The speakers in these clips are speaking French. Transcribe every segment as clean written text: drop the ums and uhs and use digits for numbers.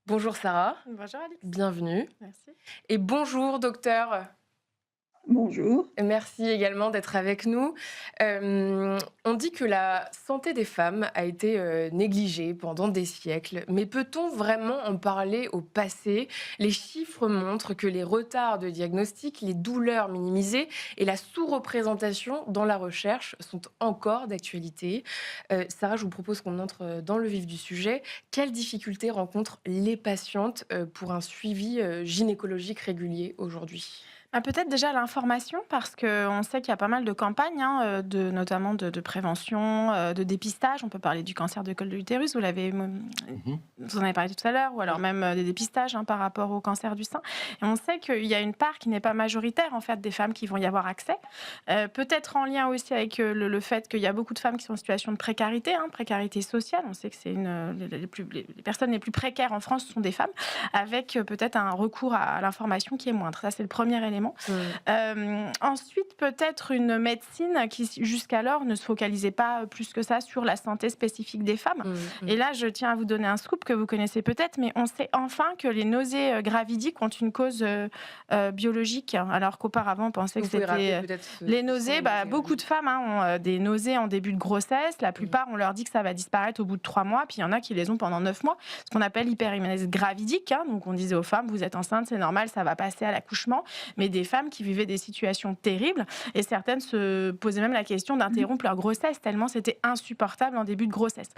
Bonjour Sarah, Bonjour Alix. bienvenue. Merci. Et bonjour docteur. Bonjour. Merci également d'être avec nous. On dit que la santé des femmes a été négligée pendant des siècles, mais peut-on vraiment en parler au passé? Les chiffres montrent que les retards de diagnostic, les douleurs minimisées et la sous-représentation dans la recherche sont encore d'actualité. Sarah, je vous propose qu'on entre dans le vif du sujet. Quelles difficultés rencontrent les patientes pour un suivi gynécologique régulier aujourd'hui? Peut-être déjà l'information parce qu'on sait qu'il y a pas mal de campagnes, hein, notamment de prévention, de dépistage. On peut parler du cancer de col de l'utérus, Mmh mh. vous en avez parlé tout à l'heure, ou alors Oui. même, des dépistages, hein, par rapport au cancer du sein, et on sait qu'il y a une part qui n'est pas majoritaire, en fait, des femmes qui vont y avoir accès. Peut-être en lien aussi avec, le fait qu'il y a beaucoup de femmes qui sont en situation de précarité, hein, précarité sociale. On sait que c'est les personnes les plus précaires en France sont des femmes, avec, peut-être un recours à l'information qui est moindre. Ça, c'est le premier élément. Mm. Ensuite, peut-être une médecine qui, jusqu'alors, ne se focalisait pas plus que ça sur la santé spécifique des femmes. Mm, Et mm. là, je tiens à vous donner un scoop que vous connaissez peut-être, mais on sait enfin que les nausées gravidiques ont une cause biologique, alors qu'auparavant, on pensait que Vous pouvez rappeler c'était peut-être les ce que sont nausées. les nausées, Beaucoup de femmes, hein, ont des nausées en début de grossesse. La Mm. plupart, on leur dit que ça va disparaître au bout de 3 mois, puis il y en a qui les ont pendant 9 mois, ce qu'on appelle hyperémèse gravidique, hein. Donc, on disait aux femmes, vous êtes enceinte, c'est normal, ça va passer à l'accouchement. Mais des femmes qui vivaient des situations terribles, et certaines se posaient même la question d'interrompre leur grossesse, tellement c'était insupportable en début de grossesse.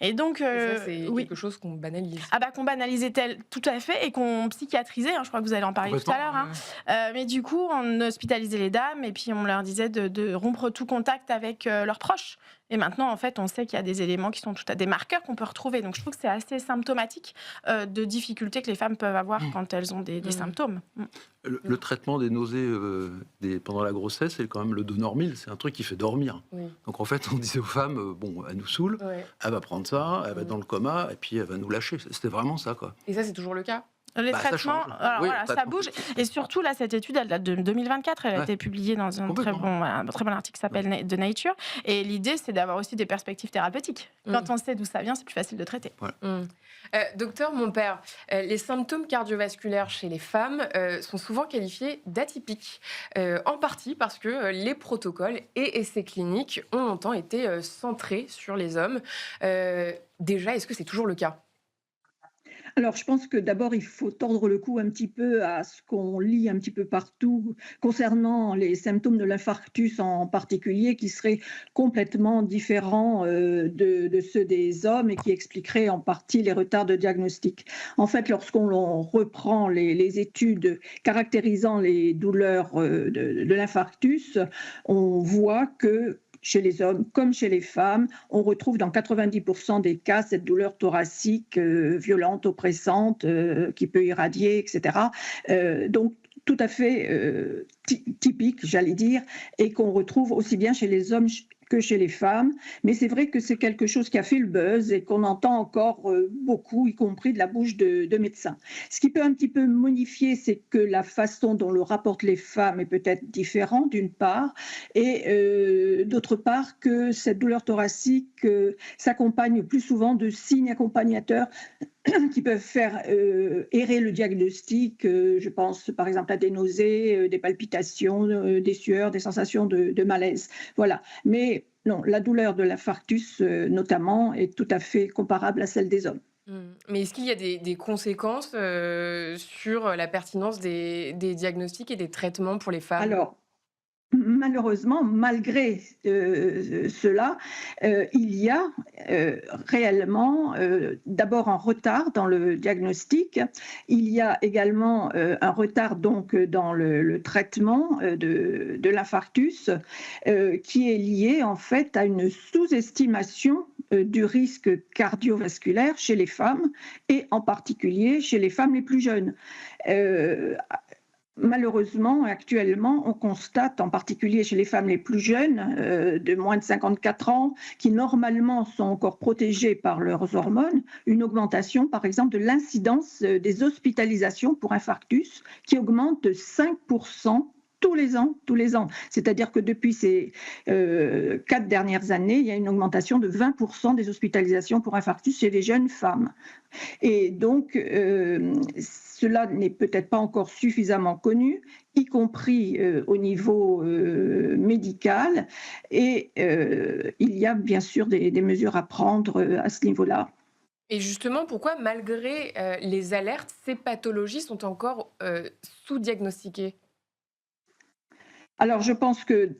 Et donc, Et ça, c'est oui. quelque chose qu'on banalise. Qu'on banalisait tout à fait, et qu'on psychiatrisait, hein, je crois que vous allez en parler tout à l'heure, hein. Mais du coup, on hospitalisait les dames, et puis on leur disait de rompre tout contact avec leurs proches. Et maintenant, en fait, on sait qu'il y a des éléments qui sont des marqueurs qu'on peut retrouver. Donc, je trouve que c'est assez symptomatique de difficultés que les femmes peuvent avoir quand elles ont des Mm. symptômes. Le traitement des nausées, pendant la grossesse, c'est quand même le Donormil, c'est un truc qui fait dormir. Oui. Donc en fait, on disait aux femmes, bon, elle nous saoule, Ouais. elle va prendre ça, elle va être Mm. dans le coma et puis elle va nous lâcher. C'était vraiment ça, quoi. Et ça, c'est toujours le cas? Les Bah, ça traitements, change. alors Oui, le voilà, ça traitement, bouge. c'est toujours Et ça. surtout, là, cette étude, elle date de 2024. Elle a Ouais, été publiée dans complètement. un très bon article qui s'appelle de Nature. Et l'idée, c'est d'avoir aussi des perspectives thérapeutiques. Quand Mm. on sait d'où ça vient, c'est plus facile de traiter. Voilà. Mm. Docteur, mon père, les symptômes cardiovasculaires chez les femmes sont souvent qualifiés d'atypiques, en partie parce que les protocoles et essais cliniques ont longtemps été centrés sur les hommes. Déjà, est-ce que c'est toujours le cas? Alors, je pense que d'abord, il faut tordre le cou un petit peu à ce qu'on lit un petit peu partout concernant les symptômes de l'infarctus en particulier, qui seraient complètement différents de ceux des hommes et qui expliqueraient en partie les retards de diagnostic. En fait, lorsqu'on reprend les études caractérisant les douleurs de l'infarctus, on voit que chez les hommes comme chez les femmes, on retrouve dans 90% des cas cette douleur thoracique violente, oppressante, qui peut irradier, etc. Donc, tout à fait typique, j'allais dire, et qu'on retrouve aussi bien chez les hommes que chez les femmes. Mais c'est vrai que c'est quelque chose qui a fait le buzz et qu'on entend encore beaucoup, y compris de la bouche de médecins. Ce qui peut un petit peu modifier, c'est que la façon dont le rapportent les femmes est peut-être différente, d'une part, et d'autre part que cette douleur thoracique s'accompagne plus souvent de signes accompagnateurs qui peuvent faire errer le diagnostic. Je pense par exemple à des nausées, des palpitations, des sueurs, des sensations de malaise. Voilà. Mais non, la douleur de l'infarctus notamment est tout à fait comparable à celle des hommes. Mm. Mais est-ce qu'il y a des conséquences sur la pertinence des diagnostics et des traitements pour les femmes? Alors, malheureusement, malgré cela, il y a réellement d'abord un retard dans le diagnostic. Il y a également un retard donc dans le traitement de l'infarctus qui est lié en fait à une sous-estimation du risque cardiovasculaire chez les femmes et en particulier chez les femmes les plus jeunes. Euh, Malheureusement, actuellement, on constate, en particulier chez les femmes les plus jeunes, de moins de 54 ans, qui normalement sont encore protégées par leurs hormones, une augmentation, par exemple, de l'incidence des hospitalisations pour infarctus, qui augmente de 5% tous les ans, tous les ans. C'est-à-dire que depuis ces 4 dernières années, il y a une augmentation de 20% des hospitalisations pour infarctus chez les jeunes femmes. Et donc, cela n'est peut-être pas encore suffisamment connu, y compris au niveau médical. Et il y a bien sûr des mesures à prendre à ce niveau-là. Et justement, pourquoi, malgré les alertes, ces pathologies sont encore sous-diagnostiquées? Alors, je pense que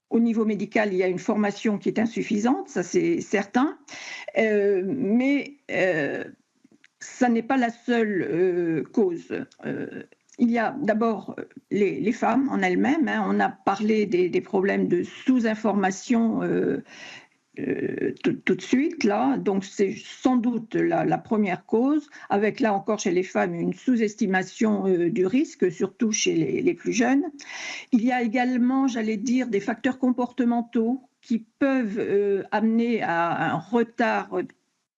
au niveau médical, il y a une formation qui est insuffisante, ça c'est certain, mais ça n'est pas la seule cause. Il y a d'abord les femmes en elles-mêmes, hein. On a parlé des problèmes de sous-information tout de suite, là. Donc, c'est sans doute la première cause, avec là encore chez les femmes une sous-estimation du risque, surtout chez les plus jeunes. Il y a également, j'allais dire, des facteurs comportementaux qui peuvent amener à un retard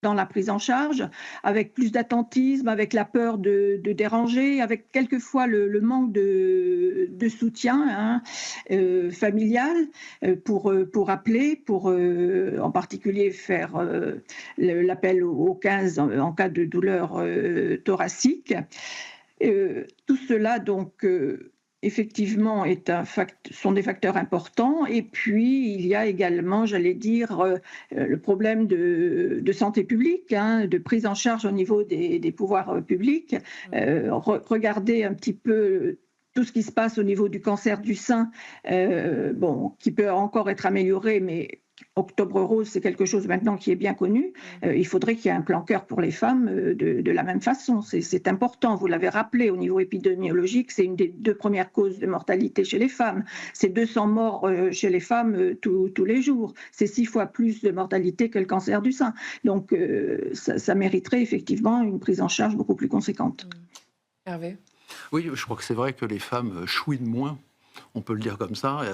dans la prise en charge, avec plus d'attentisme, avec la peur de déranger, avec quelquefois le manque de soutien, hein, familial, pour appeler, pour en particulier faire l'appel au 15 en cas de douleur thoracique. Tout cela, donc, effectivement, sont des facteurs importants. Et puis, il y a également, j'allais dire, le problème de santé publique, hein, de prise en charge au niveau des pouvoirs publics. Regardez un petit peu tout ce qui se passe au niveau du cancer du sein, qui peut encore être amélioré, mais Octobre Rose, c'est quelque chose maintenant qui est bien connu. Il faudrait qu'il y ait un plan cœur pour les femmes de la même façon. C'est important, vous l'avez rappelé, au niveau épidémiologique, c'est une des 2 premières causes de mortalité chez les femmes. C'est 200 morts chez les femmes tous les jours. C'est 6 fois plus de mortalité que le cancer du sein. Donc, ça mériterait effectivement une prise en charge beaucoup plus conséquente. Hervé? Oui, je crois que c'est vrai que les femmes chouinent moins. On peut le dire comme ça. Et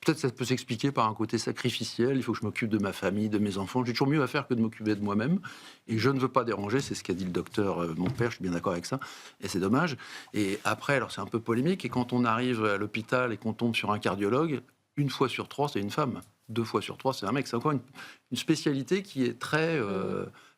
peut-être ça peut s'expliquer par un côté sacrificiel. Il faut que je m'occupe de ma famille, de mes enfants. J'ai toujours mieux à faire que de m'occuper de moi-même. Et je ne veux pas déranger. C'est ce qu'a dit le docteur, mon père. Je suis bien d'accord avec ça. Et c'est dommage. Et après, alors c'est un peu polémique. Et quand on arrive à l'hôpital et qu'on tombe sur un cardiologue, 1 fois sur 3, c'est une femme. 2 fois sur 3, c'est un mec. C'est encore une spécialité qui est très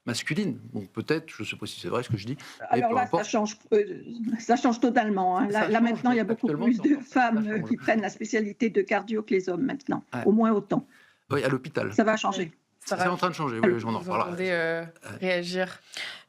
masculine. Donc peut-être, je ne sais pas si c'est vrai ce que je dis. Alors là, ça change totalement, hein. Là maintenant, il y a beaucoup plus de femmes qui prennent la spécialité de cardio que les hommes maintenant, au moins autant. Oui, à l'hôpital. Ça va changer. C'est en train de changer, oui, j'en en Vous reparlerai. entendez réagir?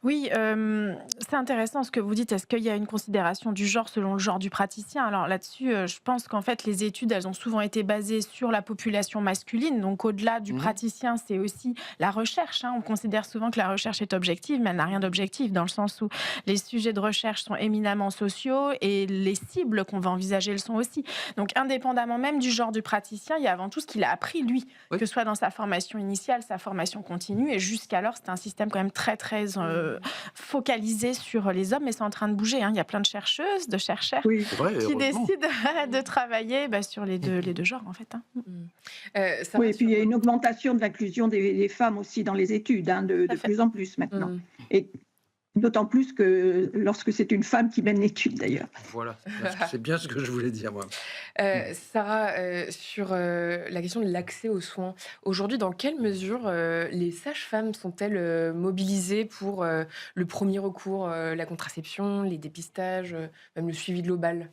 Oui, c'est intéressant ce que vous dites. Est-ce qu'il y a une considération du genre selon le genre du praticien? Alors là-dessus, je pense qu'en fait, les études, elles ont souvent été basées sur la population masculine. Donc au-delà du praticien, c'est aussi la recherche, hein. On considère souvent que la recherche est objective, mais elle n'a rien d'objectif, dans le sens où les sujets de recherche sont éminemment sociaux et les cibles qu'on va envisager le sont aussi. Donc indépendamment même du genre du praticien, il y a avant tout ce qu'il a appris, lui, Oui. que ce soit dans sa formation initiale, sa formation continue. Et jusqu'alors, c'était un système quand même très focalisé sur les hommes, mais c'est en train de bouger, hein. Il y a plein de chercheuses, de chercheurs Oui. C'est vrai, qui heureusement. décident de travailler sur les deux genres, en fait, hein. Ça Oui, va et puis il y a sur- une augmentation de l'inclusion des femmes aussi dans les études, hein, de Tout à fait. plus en plus maintenant. Mm. Et d'autant plus que lorsque c'est une femme qui mène l'étude d'ailleurs. Voilà, c'est bien ce que je voulais dire, moi. Sarah, sur la question de l'accès aux soins, aujourd'hui, dans quelle mesure les sages-femmes sont-elles mobilisées pour le premier recours, la contraception, les dépistages, même le suivi global?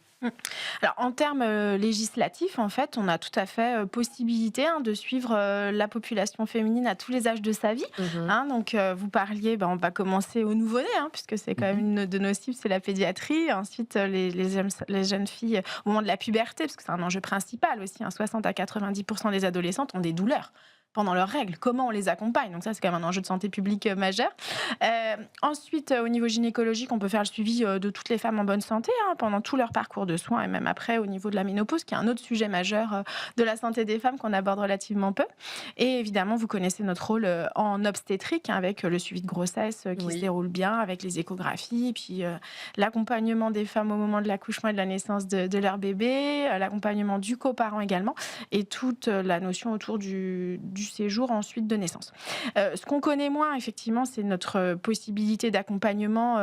Alors, en termes législatifs, en fait, on a tout à fait possibilité, hein, de suivre la population féminine à tous les âges de sa vie. Mhm. Hein. Donc, vous parliez, on va commencer au nouveau-né, hein, puisque c'est quand même une de nos cibles, c'est la pédiatrie. Ensuite, les jeunes filles au moment de la puberté, parce que c'est un enjeu principal aussi, hein, 60 à 90% des adolescentes ont des douleurs pendant leurs règles. Comment on les accompagne? Donc ça, c'est quand même un enjeu de santé publique majeur. Ensuite, au niveau gynécologique, on peut faire le suivi de toutes les femmes en bonne santé, hein, pendant tout leur parcours de soins et même après au niveau de la ménopause, qui est un autre sujet majeur de la santé des femmes qu'on aborde relativement peu. Et évidemment, vous connaissez notre rôle en obstétrique, hein, avec le suivi de grossesse qui Oui. se déroule bien, avec les échographies, et puis l'accompagnement des femmes au moment de l'accouchement et de la naissance de leur bébé, l'accompagnement du coparent également, et toute la notion autour du du séjour ensuite de naissance. Ce qu'on connaît moins, effectivement, c'est notre possibilité d'accompagnement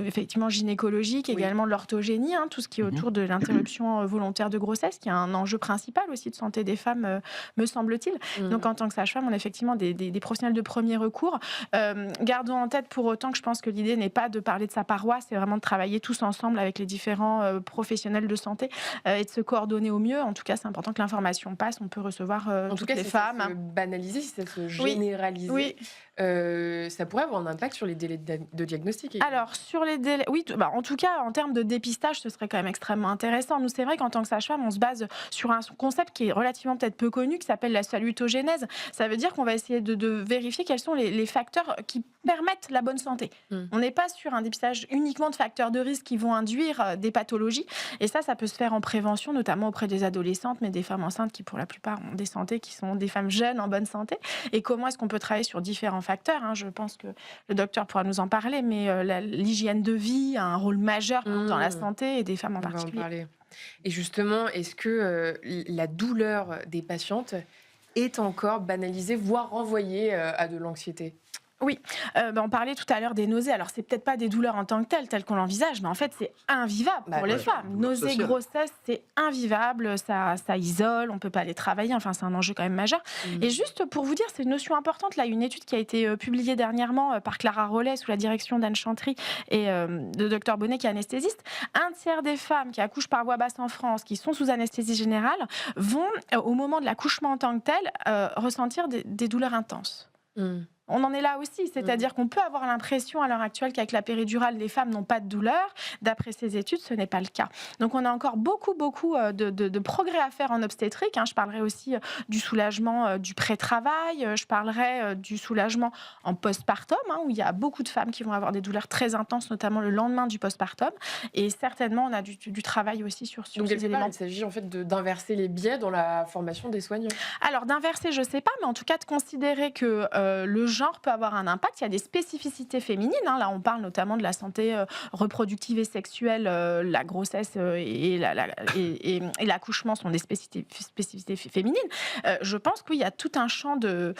effectivement gynécologique, Oui. également de l'orthogénie, tout ce qui est Mhm. autour de l'interruption volontaire de grossesse, qui est un enjeu principal aussi de santé des femmes, me semble-t-il. Donc, Mmh. en tant que sage-femme, on a effectivement des professionnels de premier recours. Gardons en tête pour autant que je pense que l'idée n'est pas de parler de sa paroisse, c'est vraiment de travailler tous ensemble avec les différents professionnels de santé et de se coordonner au mieux. En tout cas, c'est important que l'information passe. On peut recevoir En tout toutes cas, les si ça femmes. se banalisait, si ça se Oui, généralisait, oui. ça pourrait avoir un impact sur les délais de diagnostic également. Alors, sur les délais, oui, en tout cas, en termes de dépistage, ce serait quand même extrêmement intéressant. Nous, c'est vrai qu'en tant que sage-femme, on se base sur un concept qui est relativement peut-être peu connu, qui s'appelle la salutogénèse. Ça veut dire qu'on va essayer de vérifier quels sont les facteurs qui permettent la bonne santé. Mmh. On n'est pas sur un dépistage uniquement de facteurs de risque qui vont induire des pathologies. Et ça peut se faire en prévention, notamment auprès des adolescentes, mais des femmes enceintes qui, pour la plupart, ont des santé, qui sont des femmes jeunes en bonne santé. Et comment est-ce qu'on peut travailler sur différents facteurs, Je pense que le docteur pourra nous en parler, mais l'hygiène de vie a un rôle majeur dans la Mmh. santé et des femmes en On va en particulier. parler. Et justement, est-ce que la douleur des patientes est encore banalisée, voire renvoyée à de l'anxiété? Oui, on parlait tout à l'heure des nausées. Alors, c'est peut-être pas des douleurs en tant que telles qu'on l'envisage, mais en fait, c'est invivable Bah pour les ouais, femmes. douleur Nausées, sociale. grossesse, c'est invivable, ça isole, on peut pas aller travailler, enfin, c'est un enjeu quand même majeur. Mmh. Et juste pour vous dire, c'est une notion importante, là, une étude qui a été publiée dernièrement par Clara Rollet sous la direction d'Anne Chantry et de Dr Bonnet, qui est anesthésiste. Un tiers des femmes qui accouchent par voie basse en France, qui sont sous anesthésie générale, vont, au moment de l'accouchement en tant que tel, ressentir des douleurs intenses. Mmh. On en est là aussi, c'est-à-dire qu'on peut avoir l'impression à l'heure actuelle qu'avec la péridurale, les femmes n'ont pas de douleur. D'après ces études, ce n'est pas le cas. Donc on a encore beaucoup de progrès à faire en obstétrique. Je parlerai aussi du soulagement du pré-travail, je parlerai du soulagement en postpartum, où il y a beaucoup de femmes qui vont avoir des douleurs très intenses, notamment le lendemain du postpartum. Et certainement, on a du travail aussi sur Donc, ces quelque part, éléments. il s'agit en fait d'inverser les biais dans la formation des soignants. Alors, d'inverser, je ne sais pas, mais en tout cas de considérer que le genre peut avoir un impact. Il y a des spécificités féminines. Là, on parle notamment de la santé reproductive et sexuelle. La grossesse et l'accouchement sont des spécificités féminines. Je pense qu'il y a tout un champ de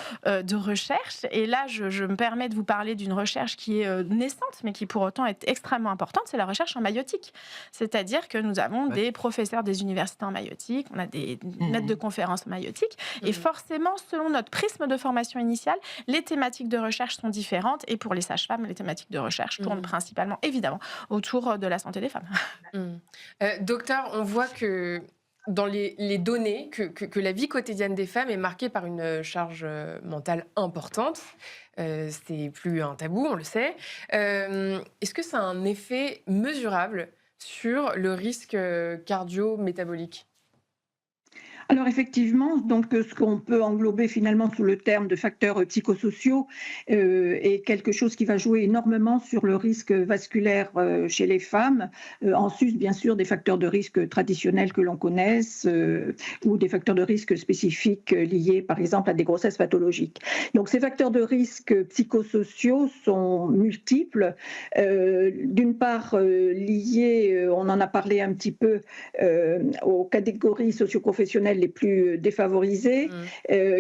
recherche. Et là, je me permets de vous parler d'une recherche qui est naissante, mais qui pour autant est extrêmement importante. C'est la recherche en maïotique. C'est-à-dire que nous avons des professeurs des universités en maïotique, on a des maîtres de conférences en maïotique. Et forcément, selon notre prisme de formation initiale, les thématiques de recherche sont différentes. Et pour les sages-femmes, les thématiques de recherche tournent principalement, évidemment, autour de la santé des femmes. Docteur, on voit que dans les données, que la vie quotidienne des femmes est marquée par une charge mentale importante. C'est plus un tabou, on le sait. Est-ce que ça a un effet mesurable sur le risque cardio-métabolique ? Alors effectivement, donc ce qu'on peut englober finalement sous le terme de facteurs psychosociaux est quelque chose qui va jouer énormément sur le risque vasculaire chez les femmes, en sus bien sûr des facteurs de risque traditionnels que l'on connaisse ou des facteurs de risque spécifiques liés par exemple à des grossesses pathologiques. Donc ces facteurs de risque psychosociaux sont multiples, d'une part liés, on en a parlé un petit peu, aux catégories socioprofessionnelles les plus défavorisées,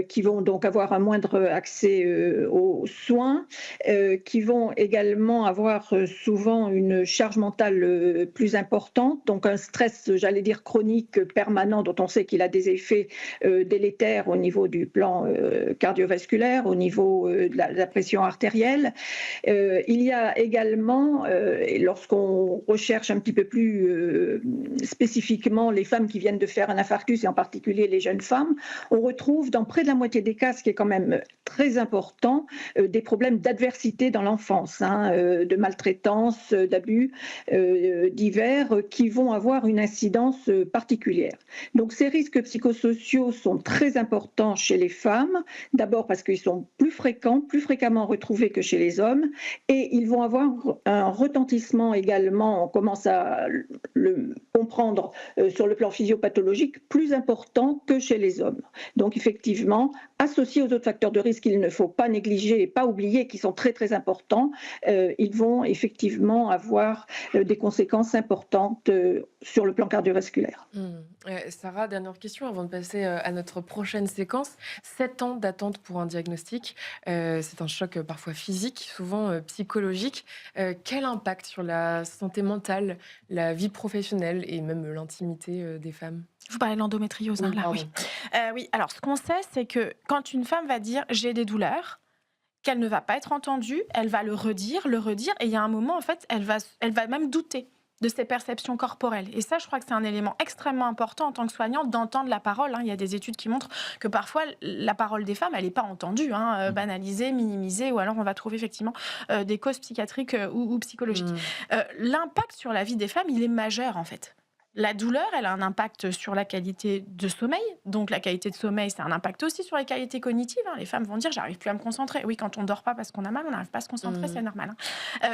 qui vont donc avoir un moindre accès aux soins, qui vont également avoir souvent une charge mentale plus importante, donc un stress, j'allais dire, chronique permanent, dont on sait qu'il a des effets délétères au niveau du plan cardiovasculaire, au niveau de la pression artérielle. Il y a également, lorsqu'on recherche un petit peu plus spécifiquement les femmes qui viennent de faire un infarctus, et en particulier les jeunes femmes, on retrouve dans près de la moitié des cas, ce qui est quand même très important, des problèmes d'adversité dans l'enfance, de maltraitance, d'abus divers, qui vont avoir une incidence particulière. Donc ces risques psychosociaux sont très importants chez les femmes, d'abord parce qu'ils sont plus fréquemment retrouvés que chez les hommes, et ils vont avoir un retentissement également, on commence à le comprendre sur le plan physiopathologique, plus important important que chez les hommes. Donc effectivement, associés aux autres facteurs de risque qu'il ne faut pas négliger et pas oublier, qui sont très très importants, ils vont effectivement avoir des conséquences importantes sur le plan cardiovasculaire. Sarah, dernière question avant de passer à notre prochaine séquence. 7 ans d'attente pour un diagnostic, c'est un choc parfois physique, souvent psychologique. Quel impact sur la santé mentale, la vie professionnelle et même l'intimité des femmes? Vous parlez de l'endométriose, hein, Oui, là, pardon. oui. Oui, alors ce qu'on sait, c'est que quand une femme va dire j'ai des douleurs, qu'elle ne va pas être entendue, elle va le redire, et il y a un moment, en fait, elle va même douter de ses perceptions corporelles. Et ça, je crois que c'est un élément extrêmement important en tant que soignante d'entendre la parole. Il y a des études qui montrent que parfois, la parole des femmes, elle n'est pas entendue, banalisée, minimisée, ou alors on va trouver effectivement des causes psychiatriques ou psychologiques. L'impact sur la vie des femmes, il est majeur, en fait. La douleur, elle a un impact sur la qualité de sommeil. Donc, la qualité de sommeil, c'est un impact aussi sur les qualités cognitives. Les femmes vont dire, j'arrive plus à me concentrer. Oui, quand on dort pas parce qu'on a mal, on n'arrive pas à se concentrer, c'est normal.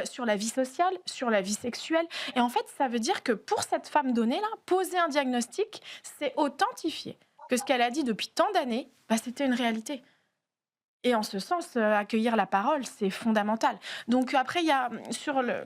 Sur la vie sociale, sur la vie sexuelle. Et en fait, ça veut dire que pour cette femme donnée-là, poser un diagnostic, c'est authentifier que ce qu'elle a dit depuis tant d'années, c'était une réalité. Et en ce sens, accueillir la parole, c'est fondamental. Donc après, il y a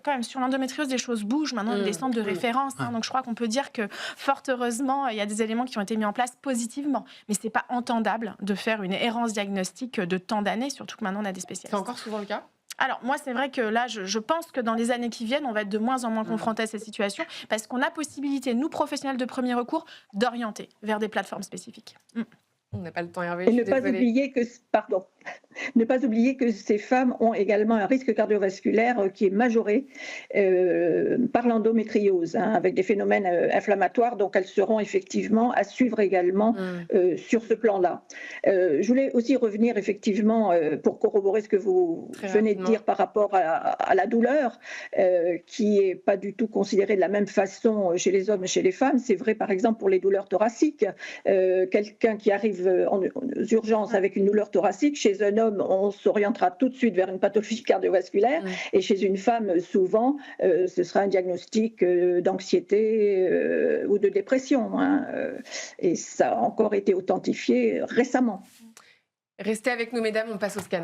quand même sur l'endométriose, des choses bougent. Maintenant, il y a des centres de référence. Donc je crois qu'on peut dire que, fort heureusement, il y a des éléments qui ont été mis en place positivement. Mais c'est pas entendable de faire une errance diagnostique de tant d'années, surtout que maintenant, on a des spécialistes. C'est encore souvent le cas? Alors, moi, c'est vrai que là, je pense que dans les années qui viennent, on va être de moins en moins confrontés à ces situations parce qu'on a possibilité, nous, professionnels de premier recours, d'orienter vers des plateformes spécifiques. On n'a pas le temps, Hervé, Et je ne suis pas désolée. oublier que, pardon, ne pas oublier que ces femmes ont également un risque cardiovasculaire qui est majoré par l'endométriose, avec des phénomènes inflammatoires, donc elles seront effectivement à suivre également sur ce plan-là. Je voulais aussi revenir effectivement pour corroborer ce que vous Très venez de rapidement. dire par rapport à la douleur, qui n'est pas du tout considérée de la même façon chez les hommes et chez les femmes. C'est vrai par exemple pour les douleurs thoraciques. Quelqu'un qui arrive en urgence avec une douleur thoracique, chez un homme, on s'orientera tout de suite vers une pathologie cardiovasculaire, et chez une femme, souvent, ce sera un diagnostic d'anxiété ou de dépression. Et ça a encore été authentifié récemment. Restez avec nous, mesdames, on passe au scan.